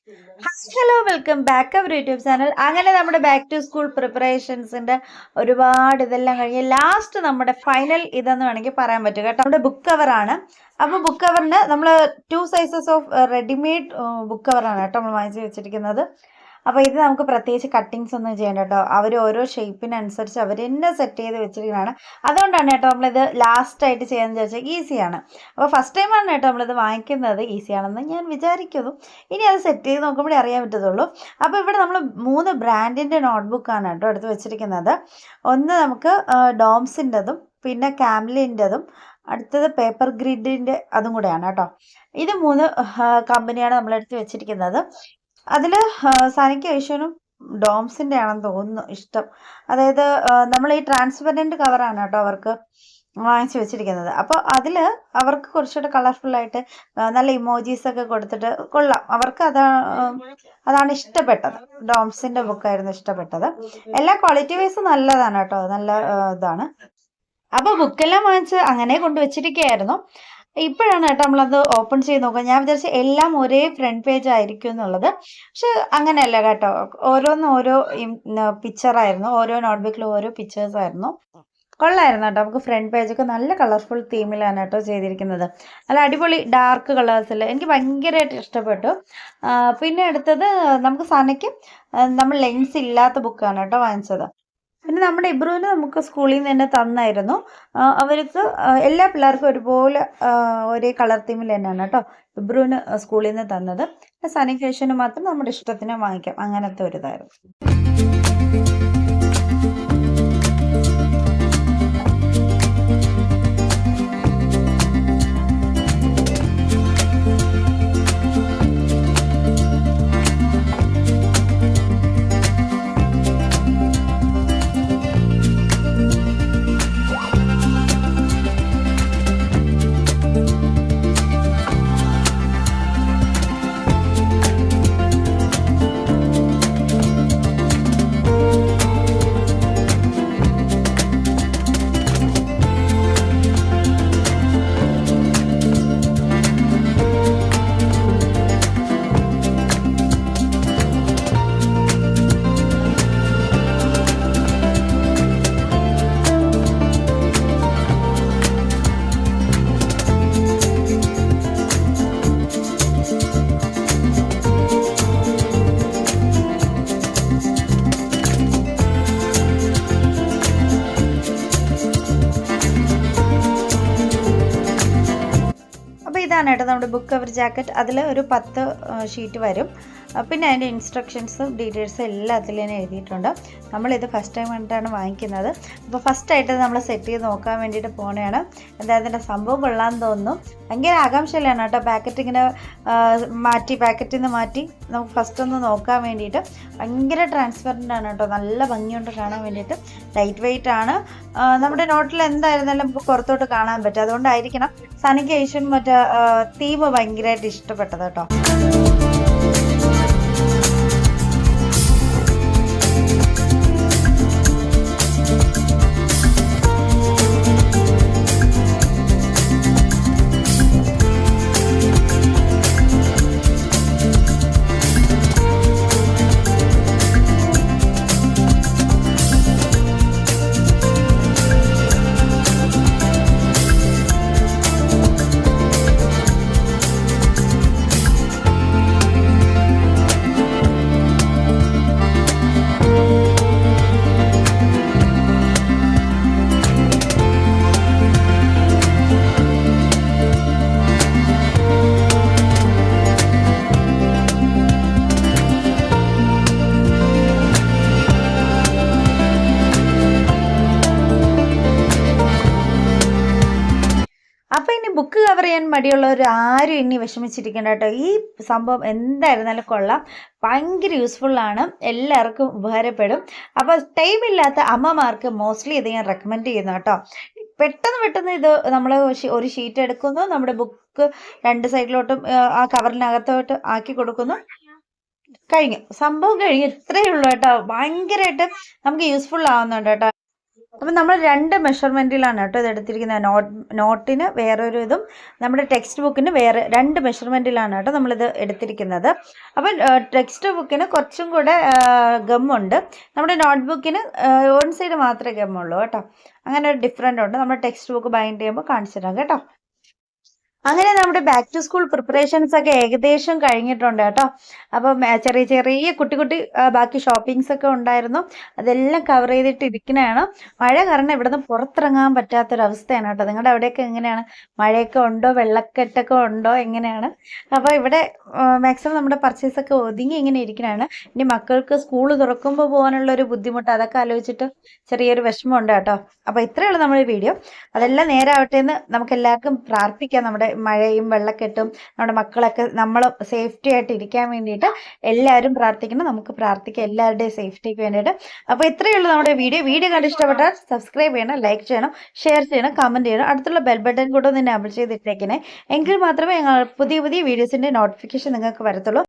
Hello welcome back our YouTube channel. അങ്ങനെ നമ്മുടെ back to school പ്രിപ്പറേഷൻസിന്റെ ഒരുപാട് ഇതെല്ലാം കഴിഞ്ഞ് ലാസ്റ്റ് നമ്മുടെ ഫൈനൽ ഇതെന്ന് വേണമെങ്കിൽ പറയാൻ പറ്റും കേട്ടോ. നമ്മുടെ ബുക്ക് കവറാണ്. അപ്പോൾ ബുക്ക് കവറിന് നമ്മൾ 2 സൈസസ് ഓഫ് റെഡിമെയ്ഡ് ബുക്ക് കവറാണ് കേട്ടോ നമ്മൾ വാങ്ങിച്ച് വെച്ചിരിക്കുന്നത്. അപ്പോൾ ഇത് നമുക്ക് പ്രത്യേകിച്ച് കട്ടിങ്സ് ഒന്നും ചെയ്യണ്ട കേട്ടോ. അവർ ഓരോ ഷേപ്പിനനുസരിച്ച് അവർ തന്നെ സെറ്റ് ചെയ്ത് വെച്ചിരിക്കുന്നതാണ്. അതുകൊണ്ടാണ് കേട്ടോ നമ്മളിത് ലാസ്റ്റായിട്ട് ചെയ്യാമെന്ന് വിചാരിച്ചാൽ ഈസിയാണ്. അപ്പോൾ ഫസ്റ്റ് ടൈമാണ് കേട്ടോ നമ്മളിത് വാങ്ങിക്കുന്നത്. ഈസിയാണെന്ന് ഞാൻ വിചാരിക്കുന്നു. ഇനി അത് സെറ്റ് ചെയ്ത് നോക്കുമ്പോഴേ അറിയാൻ പറ്റത്തുള്ളൂ. അപ്പോൾ ഇവിടെ നമ്മൾ 3 ബ്രാൻഡിൻ്റെ നോട്ട്ബുക്കാണ് കേട്ടോ എടുത്ത് വെച്ചിരിക്കുന്നത്. ഒന്ന് നമുക്ക് ഡോംസിൻ്റെതും പിന്നെ കാംലിൻ്റെതും അടുത്തത് പേപ്പർ ഗ്രിഡിൻ്റെ അതും കൂടെയാണ് കേട്ടോ. ഇത് 3 കമ്പനിയാണ് നമ്മളെടുത്ത് വെച്ചിരിക്കുന്നത്. അതിൽ സനിക്ക് ഐശ്വനും ഡോംസിൻ്റെ ആണെന്ന് തോന്നുന്നു ഇഷ്ടം. അതായത് നമ്മൾ ഈ ട്രാൻസ്പെറൻറ്റ് കവറാണ് കേട്ടോ അവർക്ക് വാങ്ങിച്ചു വെച്ചിരിക്കുന്നത്. അപ്പോൾ അതിൽ അവർക്ക് കുറച്ചുകൂടെ കളർഫുള്ളായിട്ട് നല്ല ഇമോജീസൊക്കെ കൊടുത്തിട്ട് കൊള്ളാം. അവർക്ക് അതാണ് ഇഷ്ടപ്പെട്ടത്. ഡോംസിൻ്റെ ബുക്കായിരുന്നു ഇഷ്ടപ്പെട്ടത്. എല്ലാ ക്വാളിറ്റി വൈസ് നല്ലതാണ് കേട്ടോ. നല്ല ഇതാണ്. അപ്പോൾ ബുക്കെല്ലാം വാങ്ങിച്ച് അങ്ങനെ കൊണ്ടുവച്ചിരിക്കുകയായിരുന്നു. ഇപ്പോഴാണ് കേട്ടോ നമ്മളത് ഓപ്പൺ ചെയ്ത് നോക്കുക. ഞാൻ വിചാരിച്ച എല്ലാം ഒരേ ഫ്രണ്ട് പേജ് ആയിരിക്കും എന്നുള്ളത്. പക്ഷെ അങ്ങനെയല്ല കേട്ടോ. ഓരോന്നും ഓരോ പിക്ചറായിരുന്നു. ഓരോ നോട്ട്ബുക്കിലും ഓരോ പിക്ചേഴ്സ് ആയിരുന്നു. കൊള്ളായിരുന്നു കേട്ടോ. നമുക്ക് ഫ്രണ്ട് പേജൊക്കെ നല്ല കളർഫുൾ തീമിലാണ് കേട്ടോ ചെയ്തിരിക്കുന്നത്. നല്ല അടിപൊളി ഡാർക്ക് കളേഴ്സിൽ എനിക്ക് ഭയങ്കരമായിട്ട് ഇഷ്ടപ്പെട്ടു. പിന്നെ അടുത്തത് നമുക്ക് സനയ്ക്ക് നമ്മൾ ലെൻസ് ഇല്ലാത്ത ബുക്കാണ് കേട്ടോ വാങ്ങിച്ചത്. പിന്നെ നമ്മുടെ ഇബ്രുവിന് നമുക്ക് സ്കൂളിൽ നിന്ന് തന്നെ തന്നായിരുന്നു. അവർക്ക് എല്ലാ പിള്ളേർക്കും ഒരുപോലെ ഒരേ കളർ തീമിൽ തന്നെയാണ് കേട്ടോ ഇബ്രുവിന് സ്കൂളിൽ നിന്ന് തന്നത്. സനിക്കേഷന് മാത്രം നമ്മുടെ ഇഷ്ടത്തിന് വാങ്ങിക്കാം. അങ്ങനത്തെ ഒരു ഇതായിരുന്നു. ഇതാണ് കേട്ടോ നമ്മുടെ ബുക്ക് കവർ ജാക്കറ്റ്. അതിൽ ഒരു 10 ഷീറ്റ് വരും. പിന്നെ അതിൻ്റെ ഇൻസ്ട്രക്ഷൻസും ഡീറ്റെയിൽസും എല്ലാം അതിൽ തന്നെ എഴുതിയിട്ടുണ്ട്. നമ്മളിത് ഫസ്റ്റ് ടൈം കണ്ടിട്ടാണ് വാങ്ങിക്കുന്നത്. അപ്പോൾ ഫസ്റ്റായിട്ട് നമ്മൾ സെറ്റ് ചെയ്ത് നോക്കാൻ വേണ്ടിയിട്ട് പോകണതാണ്. എന്തായാലും ഇതിൻ്റെ സംഭവം കൊള്ളാൻ തോന്നുന്നു. ഭയങ്കര ആകാംക്ഷയിലാണ് കേട്ടോ. പാക്കറ്റിൽ നിന്ന് മാറ്റി നമുക്ക് ഫസ്റ്റ് ഒന്ന് നോക്കാൻ വേണ്ടിയിട്ട്. ഭയങ്കര ട്രാൻസ്പെറൻ്റ് ആണ് കേട്ടോ. നല്ല ഭംഗിയുണ്ട് കാണാൻ വേണ്ടിയിട്ട്. ലൈറ്റ് വെയിറ്റ് ആണ്. നമ്മുടെ നോട്ടിൽ എന്തായിരുന്നാലും നമുക്ക് പുറത്തോട്ട് കാണാൻ പറ്റും. അതുകൊണ്ടായിരിക്കണം സനിക്ക് ഏഷ്യൻ മറ്റേ തീം ഭയങ്കരമായിട്ട് ഇഷ്ടപ്പെട്ടത് കേട്ടോ. അപ്പോൾ ഇനി ബുക്ക് കവർ ചെയ്യാൻ മടിയുള്ളവർ ആരും ഇനി വിഷമിച്ചിരിക്കേണ്ട കേട്ടോ. ഈ സംഭവം എന്തായിരുന്നാലും കൊള്ളാം. ഭയങ്കര യൂസ്ഫുള്ളാണ്. എല്ലാവർക്കും ഉപകാരപ്പെടും. അപ്പോൾ ടൈമില്ലാത്ത അമ്മമാർക്ക് മോസ്റ്റ്ലി ഇത് ഞാൻ റെക്കമെൻഡ് ചെയ്യുന്നു കേട്ടോ. പെട്ടെന്ന് ഇത് നമ്മൾ ഒരു ഷീറ്റ് എടുക്കുന്നു, നമ്മുടെ ബുക്ക് 2 സൈഡിലോട്ടും ആ കവറിനകത്തോട്ട് ആക്കി കൊടുക്കുന്നു, കഴിഞ്ഞു. സംഭവം കഴിഞ്ഞു. ഇത്രയേ ഉള്ളൂ കേട്ടോ. ഭയങ്കരമായിട്ട് നമുക്ക് യൂസ്ഫുൾ ആവുന്നുണ്ട് കേട്ടോ. അപ്പം നമ്മൾ 2 മെഷർമെൻറ്റിലാണ് കേട്ടോ ഇത് എടുത്തിരിക്കുന്നത്. നോട്ടിന് വേറൊരു ഇതും നമ്മുടെ ടെക്സ്റ്റ് ബുക്കിന് വേറെ 2 മെഷർമെൻറ്റിലാണ് കേട്ടോ നമ്മളിത് എടുത്തിരിക്കുന്നത്. അപ്പം ടെക്സ്റ്റ് ബുക്കിന് കുറച്ചും കൂടെ ഗമ്മുണ്ട്, നമ്മുടെ നോട്ട് ബുക്കിന് 1 സൈഡ് മാത്രമേ ഗമ്മുള്ളൂ കേട്ടോ. അങ്ങനെ ഒരു ഡിഫറൻ്റ് ഉണ്ട്. നമ്മൾ ടെക്സ്റ്റ് ബുക്ക് ബൈൻഡ് ചെയ്യുമ്പോൾ കാണിച്ചു തരാം കേട്ടോ. അങ്ങനെ നമ്മുടെ ബാക്ക് ടു സ്കൂൾ പ്രിപ്പറേഷൻസ് ഒക്കെ ഏകദേശം കഴിഞ്ഞിട്ടുണ്ട് കേട്ടോ. അപ്പം ചെറിയ ചെറിയ കുട്ടി ബാക്കി ഷോപ്പിങ്സ് ഒക്കെ ഉണ്ടായിരുന്നു, അതെല്ലാം കവർ ചെയ്തിട്ട് ഇരിക്കുന്നതാണ്. മഴ കാരണം ഇവിടുന്ന് പുറത്തിറങ്ങാൻ പറ്റാത്തൊരവസ്ഥയാണ് കേട്ടോ. നിങ്ങളുടെ അവിടെയൊക്കെ എങ്ങനെയാണ്? മഴയൊക്കെ ഉണ്ടോ, വെള്ളക്കെട്ടൊക്കെ ഉണ്ടോ, എങ്ങനെയാണ്? അപ്പോൾ ഇവിടെ മാക്സിമം നമ്മുടെ പർച്ചേസ് ഒക്കെ ഒതുങ്ങി ഇങ്ങനെ ഇരിക്കുന്നതാണ്. ഇനി മക്കൾക്ക് സ്കൂൾ തുറക്കുമ്പോൾ പോകാനുള്ള ഒരു ബുദ്ധിമുട്ട്, അതൊക്കെ ആലോചിച്ചിട്ട് ചെറിയൊരു വിഷമമുണ്ട് കേട്ടോ. അപ്പോൾ ഇത്രയേ ഉള്ളൂ നമ്മുടെ വീഡിയോ. അതെല്ലാം നേരാവട്ടെ എന്ന് നമുക്ക് എല്ലാവർക്കും പ്രാർത്ഥിക്കാം. നമ്മുടെ മഴയും വെള്ളക്കെട്ടും നമ്മുടെ മക്കളൊക്കെ നമ്മൾ സേഫ്റ്റി ആയിട്ട് ഇരിക്കാൻ വേണ്ടിയിട്ട് എല്ലാവരും പ്രാർത്ഥിക്കണം. നമുക്ക് പ്രാർത്ഥിക്കാം എല്ലാവരുടെയും സേഫ്റ്റിക്ക് വേണ്ടിയിട്ട്. അപ്പോൾ ഇത്രയേ ഉള്ളൂ നമ്മുടെ വീഡിയോ കണ്ട് ഇഷ്ടപ്പെട്ടാൽ സബ്സ്ക്രൈബ് ചെയ്യണം, ലൈക്ക് ചെയ്യണം, ഷെയർ ചെയ്യണം, കമൻറ്റ് ചെയ്യണം. അടുത്തുള്ള ബെൽ ബട്ടൺ കൂടെ ഒന്ന് എനേബിൾ ചെയ്തിട്ടേക്കണേ. എങ്കിൽ മാത്രമേ ഞങ്ങൾ പുതിയ വീഡിയോസിൻ്റെ നോട്ടിഫിക്കേഷൻ നിങ്ങൾക്ക് വരത്തുള്ളൂ.